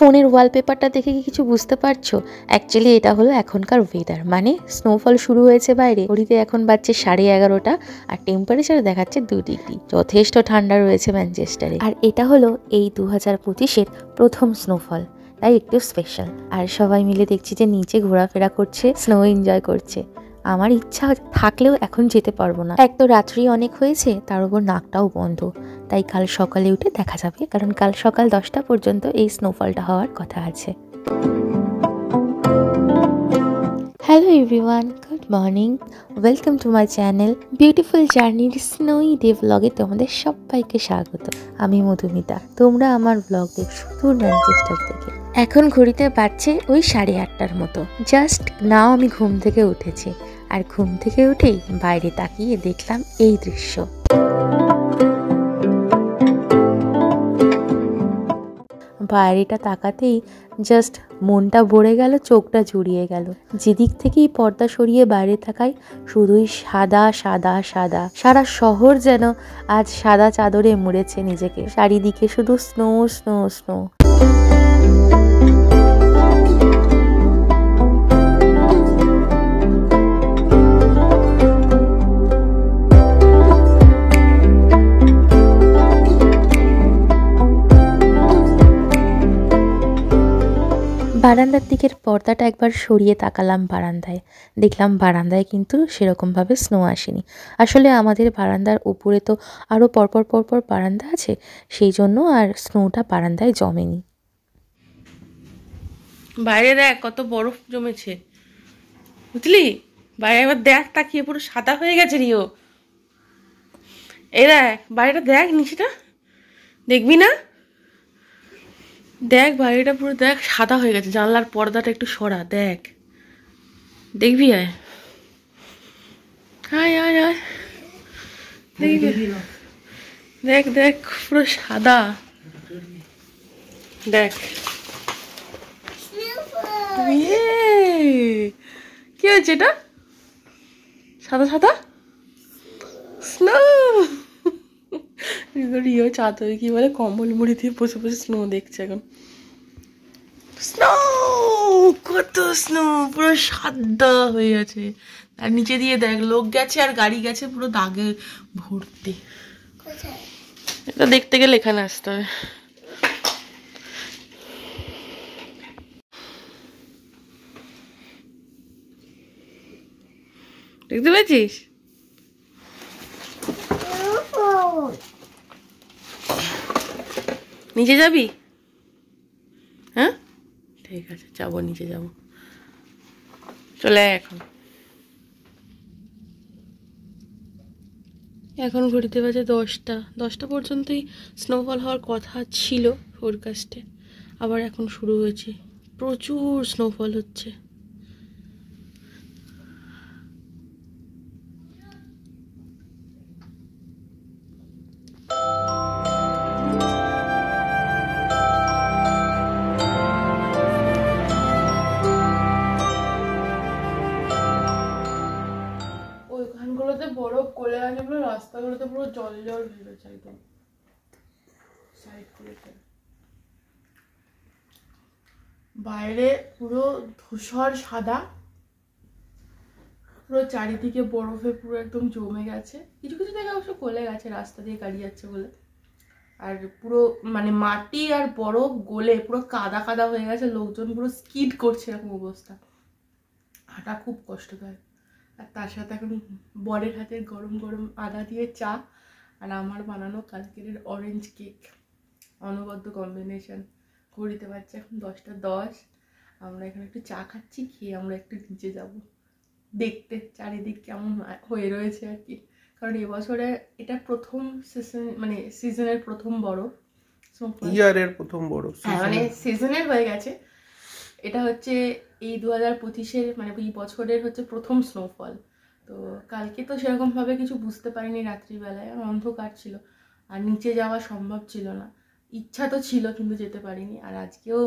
ফোনের ওয়ালপেপারটা দেখে কি কিছু বুঝতে পারছো? অ্যাকচুয়ালি এটা হলো এখনকার ওয়েদার, মানে স্নোফল শুরু হয়েছে বাইরে। ঘড়িতে এখন বাজছে 11:30 আর টেম্পারেচার দেখাচ্ছে 2 ডিগ্রি। যথেষ্ট ঠান্ডা রয়েছে ম্যানচেস্টারে। আর এটা হলো এই 2025-এর প্রথম স্নোফল, তাই একটু স্পেশাল। আর সবাই মিলে দেখছি যে নিচে ঘোরাফেরা করছে, স্নো এনজয় করছে। আমার ইচ্ছা থাকলেও এখন যেতে পারবো না, এক তো রাত্রি অনেক হয়েছে, তার উপর নাকটাও বন্ধ। তাই কাল সকালে উঠে দেখা যাবে, কারণ কাল সকাল 10টা পর্যন্ত এই স্নোফলটা হওয়ার কথা আছে। Hello everyone, good morning, welcome to my channel beautiful জার্নির স্নোই ডে ব্লগে তোমাদের সবাইকে স্বাগত। আমি মধুমিতা, তোমরা আমার ব্লগ দেখছো দূর ম্যানচেস্টার থেকে। এখন ঘড়িতে বাজছে ওই 8:30টার মতো। জাস্ট নাও আমি ঘুম থেকে উঠেছি, আর ঘুম থেকে উঠেই বাইরে তাকিয়ে দেখলাম এই দৃশ্য। বাইরেটা তাকাতেই জাস্ট মনটা ভরে গেল, চোখটা জুড়িয়ে গেল। যেদিক থেকেই পর্দা সরিয়ে বাইরে তাকাই শুধুই সাদা সাদা সাদা। সারা শহর যেন আজ সাদা চাদরে মুড়েছে নিজেকে। চারিদিকে শুধু স্নো স্নো স্নো। বারান্দার দিকের পর্দাটা একবার সরিয়ে তাকালাম বারান্দায়, দেখলাম বারান্দায় কিন্তু সেরকমভাবে স্নো আসেনি। আসলে আমাদের বারান্দার উপরে তো আরও পরপর পরপর বারান্দা আছে, সেই জন্য আর স্নোটা বারান্দায় জমেনি। বাইরে দেখ কত বরফ জমেছে, বুঝলি? বাইরে একবার দেখ, তাকিয়ে পুরো সাদা হয়ে গেছে রিও। এই দেখ বাইরেটা, দেখ নিচেটা, দেখবি না? দেখ বাইরেটা পুরো দেখ সাদা হয়ে গেছে। জানলার পর্দাটা একটু সরা, দেখ, দেখবি? আয় আয় আয় আয়, দেখবি? দেখ দেখ পুরো সাদা, দেখ। কি হয়েছে এটা? সাদা সাদা স্নো। রিও চাদর কি বলে কম্বল মুড়ি দিয়ে বসে বসে স্নো দেখছে এখন। স্নো, কত স্নো, পুরো সাদা হয়ে গেছে। আর নিচে দিয়ে দেখ লোক গেছে আর গাড়ি গেছে পুরো দাগে ভর্তি। এটা দেখতে গেলে এখানে আসতে হবে। দেখতে পেয়েছিস? নিচে যাবি? হ্যাঁ ঠিক আছে, যাবো, নিচে যাবো, চলে আয়। এখন ঘড়িতে বাজে 10টা পর্যন্তই স্নোফল হওয়ার কথা ছিল ফোরকাস্টে, আবার এখন শুরু হয়েছে, প্রচুর স্নোফল হচ্ছে। ওইখানগুলোতে বরফ গলে গেছে, পুরো রাস্তাগুলোতে পুরো জল জল ভেবেছে একদম সাইড করেছে। বাইরে পুরো ধূসর সাদা, পুরো চারিদিকে বরফে পুরো একদম জমে গেছে। কিছু কিছু জায়গায় অবশ্য গলে গেছে, রাস্তা দিয়ে গাড়ি যাচ্ছে বলে। আর পুরো মানে মাটি আর বরফ গলে পুরো কাদা কাদা হয়ে গেছে, লোকজন পুরো স্কিড করছে, এরকম অবস্থা। হাঁটা খুব কষ্টকর। আর তার সাথে এখন বরের হাতের গরম গরম আদা দিয়ে চা, আর আমার বানানো কালকের অরেঞ্জ কেক, অনবদ্য কম্বিনেশন। ঘড়িতে পারছে এখন 10টা 10। আমরা এখানে একটু চা খাচ্ছি, খেয়ে আমরা একটু নিচে যাব দেখতে চারিদিক কেমন হয়ে রয়েছে আর কি। কারণ এবছরে এটা প্রথম সিজন, মানে সিজনের প্রথম বরফ, ইয়ারের প্রথম বরফ, মানে সিজনের হয়ে গেছে। এটা হচ্ছে এই 2025-এর মানে এই বছরের হচ্ছে প্রথম স্নোফল। তো কালকে তো সেরকমভাবে কিছু বুঝতে পারিনি, রাত্রিবেলায় অন্ধকার ছিল আর নিচে যাওয়া সম্ভব ছিল না। ইচ্ছা তো ছিল কিন্তু যেতে পারিনি। আর আজকেও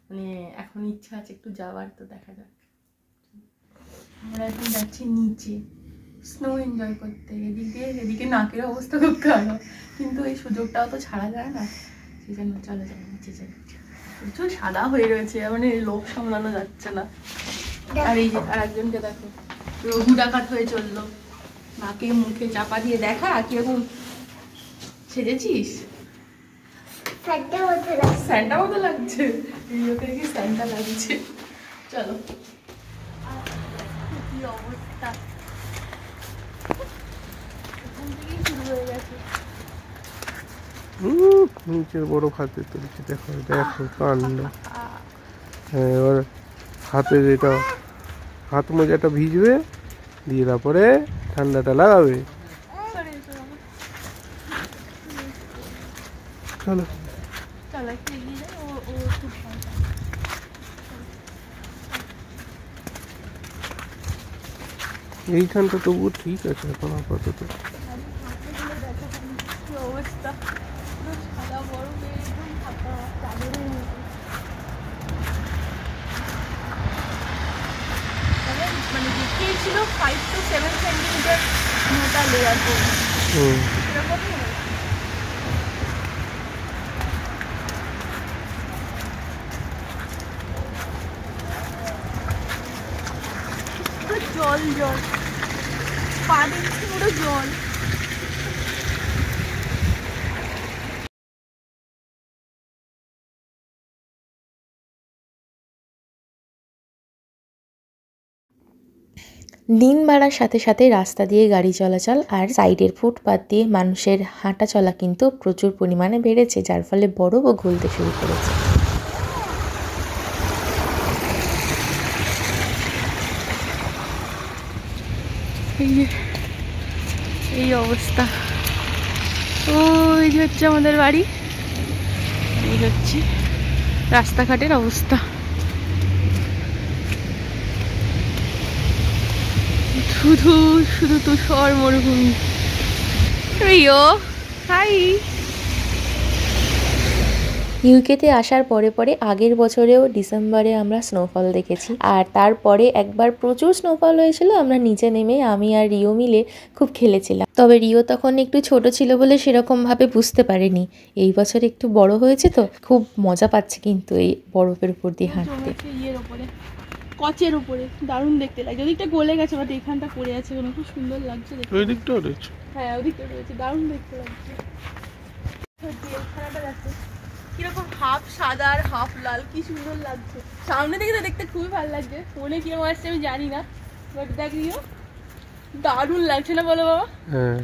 মানে এখন ইচ্ছা আছে একটু যাওয়ার, তো দেখা যাক। আমরা এখন যাচ্ছি নিচে স্নো এনজয় করতে। এদিকে নাকের অবস্থা খুব খারাপ, কিন্তু এই সুযোগটাও তো ছাড়া যায় না, সেই জন্য চলে যাই নিচে যাই। প্রচুর সাদা হয়ে রয়েছে, মানে লোক সামলানো যাচ্ছে না। আর এই যে আর একজনকে দেখো, রঘু ডাকাত হয়ে চললো, নাকে মুখে চাপা দিয়ে। দেখা কিরকম সেজেছিস, স্যান্টা মতো লাগছে, রিওকে কি স্যান্টা লাগছে। চলো, কি অবস্থা, এখান থেকেই শুরু হয়ে গেছে। নিচের বরফ হাতে তুলছি, দেখো দেখো কাণ্ড। হ্যাঁ, এবার হাতে যেটা হাত মোজাটা ভিজবে, দিয়ে তারপরে ঠান্ডাটা লাগাবে। চলো চলো একটু এগিয়ে যাই, ও খুব এইখানটা তবুও ঠিক আছে এখন আপাতত। কি অবস্থা, পুরো সাদা বরফে একদম ফাঁকা চাদরের মতো। মানে দেখিয়েছিল 5 to 7 সেন্টিমিটার মোটা লেয়ার করে, এরকমই হয়। জল জল, পা দিচ্ছি পুরো জল। দিন বাড়ার সাথে সাথে রাস্তা দিয়ে গাড়ি চলাচল আর সাইডের ফুটপাত দিয়ে মানুষের হাঁটা চলা কিন্তু প্রচুর পরিমাণে বেড়েছে, যার ফলে বরফও গলতে শুরু করেছে। এই অবস্থা, ওই যে হচ্ছে আমাদের বাড়ি, এই হচ্ছে রাস্তাঘাটের অবস্থা। শুধু শুধু তুষার মরুভূমি। রিও হাই। ইউকেতে আসার পরে পরে আগের বছরেও ডিসেম্বরে আমরা স্নোফল দেখেছি, আর তারপরে একবার প্রচুর স্নোফল হয়েছিল, আমরা নিচে নেমে আমি আর রিও মিলে খুব খেলেছিলাম। তবে রিও তখন একটু ছোট ছিল বলে সেরকম ভাবে বুঝতে পারেনি। এই বছর একটু বড় হয়েছে তো খুব মজা পাচ্ছে কিন্তু এই বরফের উপর দিয়ে হাঁটতে। ইয়ের উপরে, কচের উপরে দারুণ দেখতে লাগে। ওদিকটা গলে গেছে, বাট এখানটা পড়ে আছে, খুব সুন্দর লাগছে দেখতে। ওই দিকটাও রয়েছে, হ্যাঁ ওদিকটা রয়েছে, দারুণ দেখতে লাগছে। জেলখানাটা দেখো কিরকম হাফ সাদা আর হাফ লাল, কি সুন্দর লাগছে। সামনে থেকে তো দেখতে খুবই ভালো লাগছে, ফোনে কিরকম আসছে আমি জানি না, বাট দেখিও দারুণ লাগছে না বলো বাবা? হ্যাঁ।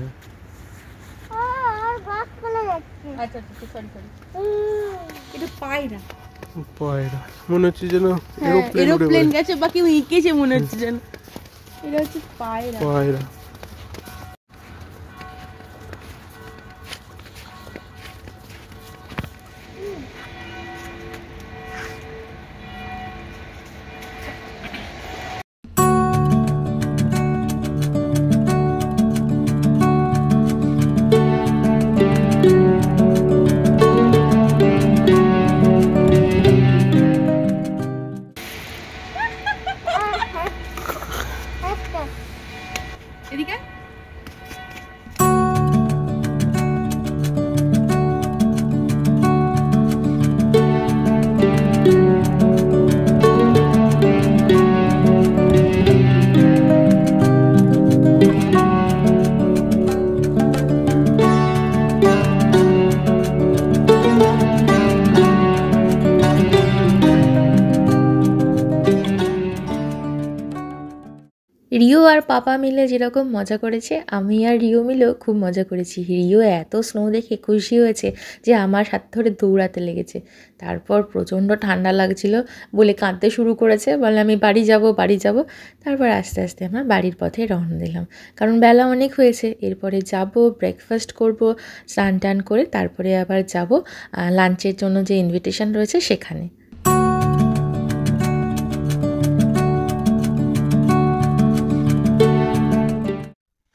আচ্ছা আচ্ছা সরি সরি, এটা পায়রা, পায়রা মনে হচ্ছে যেন এরোপ্লেন গেছে বা কেউ এঁকেছে মনে হচ্ছে যেন। এটা হচ্ছে পায়রা। পায়রা। এদিকে রিও আর পাপা মিলে যেরকম মজা করেছে, আমি আর রিও মিলেও খুব মজা করেছি। রিও এত স্নো দেখে খুশি হয়েছে যে আমার হাত ধরে দৌড়াতে লেগেছে। তারপর প্রচণ্ড ঠান্ডা লাগছিল বলে কাঁদতে শুরু করেছে, বলে আমি বাড়ি যাব বাড়ি যাব। তারপর আস্তে আস্তে আমরা বাড়ির পথে রওনা দিলাম, কারণ বেলা অনেক হয়েছে। এরপরে যাব, ব্রেকফাস্ট করব, স্নান টান করে তারপরে আবার যাব লাঞ্চের জন্য যে ইনভিটেশন রয়েছে সেখানে।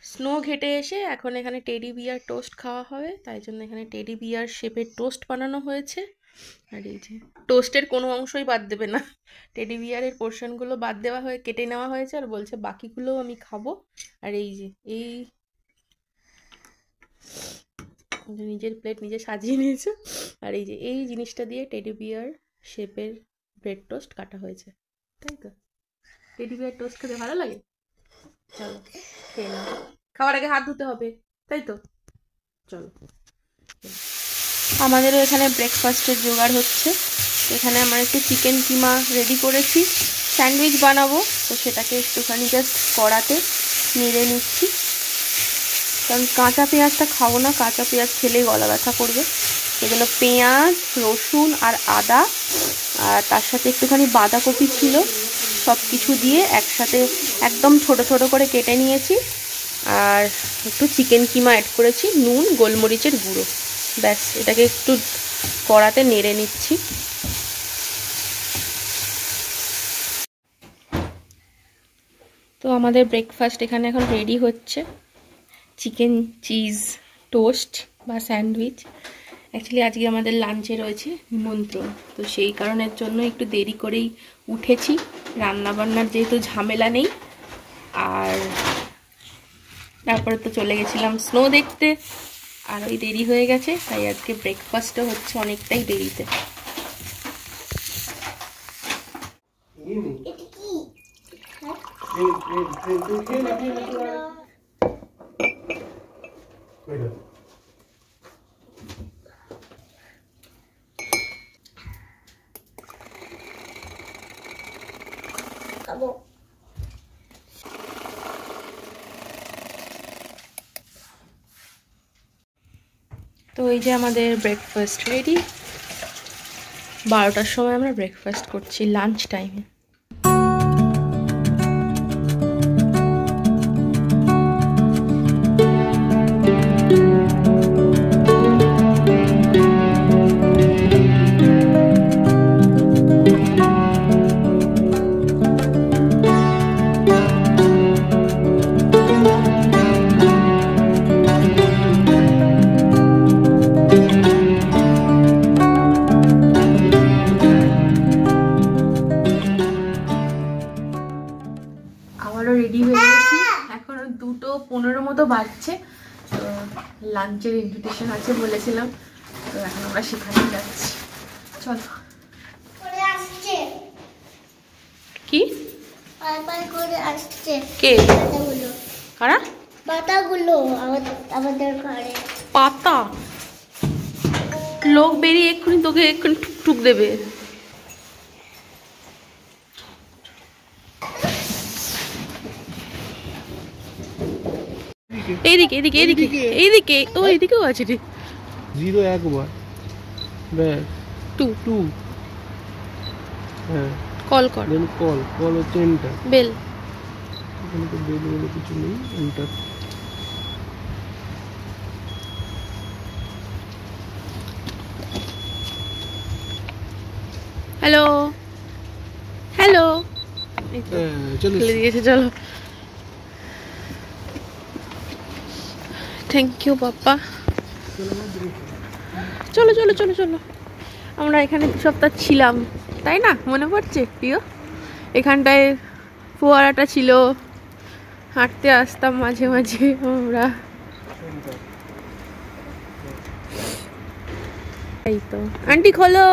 স্নো ঘেটে এসে এখন এখানে টেডি বিয়ার টোস্ট খাওয়া হবে, তাই জন্য এখানে টেডি বিয়ার শেপের টোস্ট বানানো হয়েছে। আর এই যে টোস্টের কোনো অংশই বাদ দেবে না, টেডি বিয়ারের পোর্শনগুলো বাদ দেওয়া হয়ে কেটে নেওয়া হয়েছে, আর বলছে বাকিগুলোও আমি খাবো। আর এই যে এই নিজের প্লেট নিজে সাজিয়ে নিয়েছে, আর এই যে এই জিনিসটা দিয়ে টেডি বিয়ার শেপের ব্রেড টোস্ট কাটা হয়েছে, তাই তো? টেডি বিয়ার টোস্ট খেতে ভালো লাগে? চলো খেয়ে নাও, খাওয়ার আগে হাত ধুতে হবে, তাই তো? চলো। আমাদেরও এখানে ব্রেকফাস্টের জোগাড় হচ্ছে। এখানে আমরা একটু চিকেন কিমা রেডি করেছি, স্যান্ডউইচ বানাবো, তো সেটাকে একটুখানি জাস্ট কড়াতে নেড়ে নিচ্ছি, কারণ কাঁচা পেঁয়াজটা খাবো না, কাঁচা পেঁয়াজ খেলেই গলা ব্যথা করবে। সেই জন্য পেঁয়াজ, রসুন আর আদা, আর তার সাথে একটুখানি বাঁধাকপি ছিল, সব কিছু দিয়ে একসাথে একদম ছোট ছোট করে কেটে নিয়েছি, আর একটু চিকেন কিমা অ্যাড করেছি, নুন, গোলমরিচের গুঁড়ো, ব্যাস। এটাকে একটু কড়াতে নেড়ে নিচ্ছি। তো আমাদের ব্রেকফাস্ট এখানে এখন রেডি হচ্ছে, চিকেন চিজ টোস্ট বা স্যান্ডউইচ। অ্যাকচুয়ালি আজকে আমাদের লাঞ্চে রয়েছে নিমন্ত্রণ, তো সেই কারণের জন্য একটু দেরি করেই উঠেছি, রান্নাবান্নার যেহেতু ঝামেলা নেই। আর তারপরে তো চলে গেছিলাম স্নো দেখতে, আর ওই দেরি হয়ে গেছে, তাই আজকে ব্রেকফাস্টও হচ্ছে অনেকটাই দেরিতে। তো এই যে আমাদের ব্রেকফাস্ট রেডি। 12টার সময় আমরা ব্রেকফাস্ট করছি, লাঞ্চ টাইমে। রেডি হয়ে গেছি, এখন 2:15 মতো বাজছে। তো লাঞ্চের ইনভিটেশন আছে বলেছিলাম, তো এখন আমরা সেখানে যাচ্ছি। চলো। কি কে কারা পাতাগুলো আমাদের ঘরে পাতা? লোক বেরিয়ে এক্ষুনি তোকে এক্ষুনি ঠুক দেবে। এইদিকে এইদিকে এইদিকে এইদিকে, ও এইদিকেও আছে রে। 0 একবার, ব্যাস 2 হ্যাঁ, কল কর, দেন কল হচ্ছে এন্টার। বেল। এখানে তো বেল বলে কিছু নেই, এন্টার। হ্যালো হ্যালো, চলো খুলে দিয়েছে। চলো, থ্যাংক ইউ বাপ্পা। চলো চলো চলো চলো, আমরা এখানে 2 সপ্তাহ ছিলাম, তাই না? মনে পড়ছে প্রিয়? এখানটায় ফোয়ারাটা ছিল, হাঁটতে আসতাম মাঝে মাঝে আমরা। এই তো আন্টি খোলো।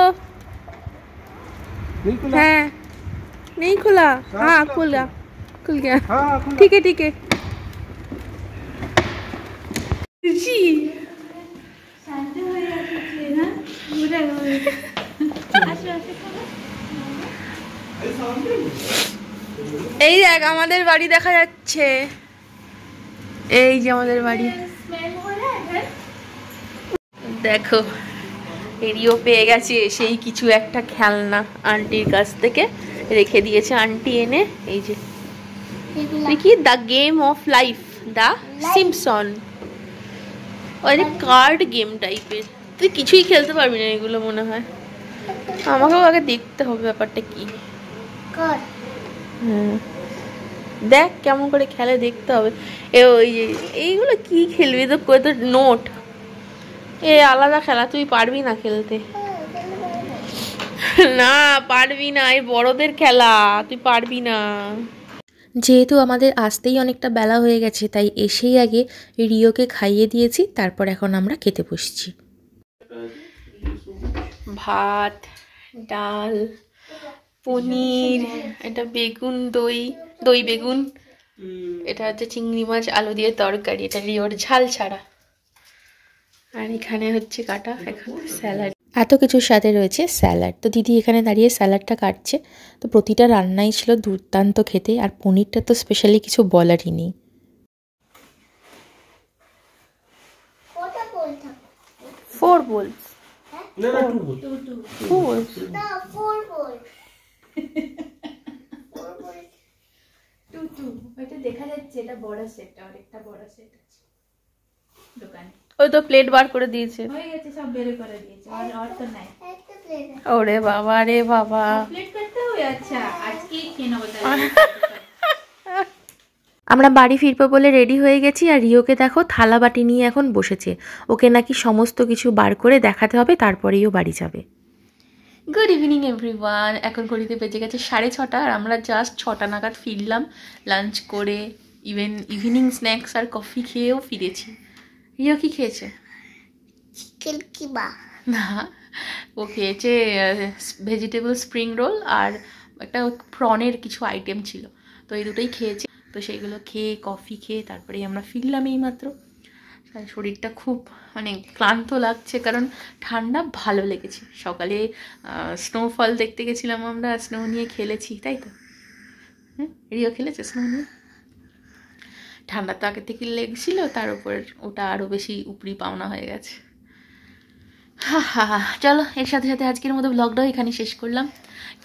হ্যাঁ नहीं खुला, हाँ खुला, खुल गया, ठीक है ठीक है जी। এই দেখ আমাদের বাড়ি দেখা যাচ্ছে, এই যে আমাদের বাড়ি দেখো। এরিও পেয়ে গেছে সেই কিছু একটা খেলনা আন্টির কাছ থেকে, রেখে দিয়েছে আন্টি এনে। এই যে দেখি, the game of life, the Simpson, ওই কার্ড গেম টাইপের। তুই কিছুই খেলতে পারবি না এগুলো মনে হয়, আমাকেও আগে দেখতে হবে ব্যাপারটা কি। হ্যাঁ দেখ কেমন করে খেলে, দেখতে হবে। ওই এইগুলো কি খেলবি? তো কত নোট, এ আলাদা খেলা, তুই পারবি না খেলতে। না পারবি না, এই বড়দের খেলা, তুই পারবি না। যেহেতু আমাদের আসতেই অনেকটা বেলা হয়ে গেছে, তাই এসেই আগে রিওকে খাইয়ে দিয়েছি, তারপর এখন আমরা খেতে বসছি। ভাত, ডাল, পনির, এটা বেগুন, দই বেগুন, এটা হচ্ছে চিংড়ি মাছ আলু দিয়ে তরকারি, এটা রিওর ঝাল ছাড়া। আর এখানে হচ্ছে কাটা এখন স্যালাড। এত কিছুর সাথে রয়েছে স্যালাড। তো দিদি এখানে দাঁড়িয়ে স্যালাডটা কাটছে। তো প্রতিটা রান্নাই ছিল দুর্দান্ত খেতে, আর পনিরটা তো স্পেশালি কিছু বলারই নেই। কটা বল থাকে? 4 বোলস। না না টু বল। 4 না 4 বল। 4 বল। 2 ওইটা দেখা যাচ্ছে, এটা বড় সেট, আর একটা বড় সেট আছে দোকানে। ওই তো প্লেট বার করে দিয়েছে। হয়ে গেছে, সব বের করে দিয়েছে, আর তো নাই। একটা প্লেট। ওরে বাবা রে বাবা। প্লেট করতে হবে। আচ্ছা আজকে খেয়ে নেবো তাহলে। আমরা বাড়ি ফিরবো বলে রেডি হয়ে গেছি, আর রিওকে দেখো থালা বাটি নিয়ে এখন বসেছে। ওকে নাকি সমস্ত কিছু বার করে দেখাতে হবে, তারপরেই ও বাড়ি যাবে। Good evening everyone. এখন ঘড়িতে বেজে গেছে 6:30, আর আমরা জাস্ট 6টা নাগাদ ফিরলাম লাঞ্চ করে, ইভিনিং স্ন্যাক্স আর কফি খেয়েও ফিরেছি। রিও কি খেয়েছে? চিকেন কিমা। না, ও খেয়েছে ভেজিটেবল স্প্রিং রোল আর একটা প্রনের কিছু আইটেম ছিল, তো এই দুটোই খেয়েছে। তো সেইগুলো খেয়ে কফি খেয়ে তারপরেই আমরা ফিরলাম এইমাত্র। শরীরটা খুব মানে ক্লান্ত লাগছে, কারণ ঠান্ডা ভালো লেগেছে। সকালে স্নোফল দেখতে গেছিলাম আমরা, স্নো নিয়ে খেলেছি, তাই তো? হ্যাঁ, রিও খেলেছে স্নো নিয়ে। ঠান্ডা তো আগে থেকে লেগেছিল, তার উপর ওটা আরও বেশি উপরি পাওনা হয়ে গেছে। চলো, এর সাথে সাথে আজকের মতো ব্লগটাও এখানে শেষ করলাম।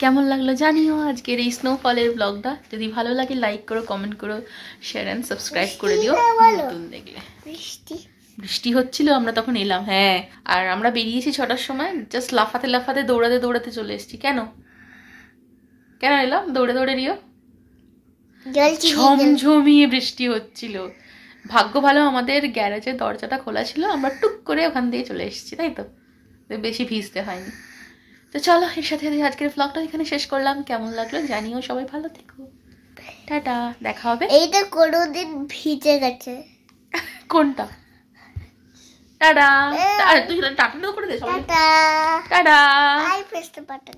কেমন লাগলো জানিও আজকের এই স্নোফলের ব্লগটা। যদি ভালো লাগে লাইক করো, কমেন্ট করো, শেয়ার অ্যান্ড সাবস্ক্রাইব করে দিও নতুন দেখলে। বৃষ্টি হচ্ছিল, আমরা তখন এলাম। হ্যাঁ, আর আমরা বেরিয়েছি 6টার সময়, জাস্ট লাফাতে লাফাতে দৌড়াতে দৌড়াতে চলে এসেছি। কেন এলাম দৌড়ে দৌড়ে? রিও ঝমঝমিয়ে বৃষ্টি হচ্ছিল। ভাগ্য ভালো আমাদের গ্যারেজের দরজাটা খোলা ছিল, আমরা টুক করে ওখান দিয়ে চলে এসেছি, তাই তো? বেশি ভিজতে হয়নি। তো চলো, এর সাথে আজকের ব্লগটা এখানে শেষ করলাম। কেমন লাগলো জানিও। সবাই ভালো থেকো, টাটা, দেখা হবে। এইটা কোনোদিন ভিজে গেছে। কোনটা? টাটা। তুই টাটা করে দে সবাই। Tata. Tata. I press the button.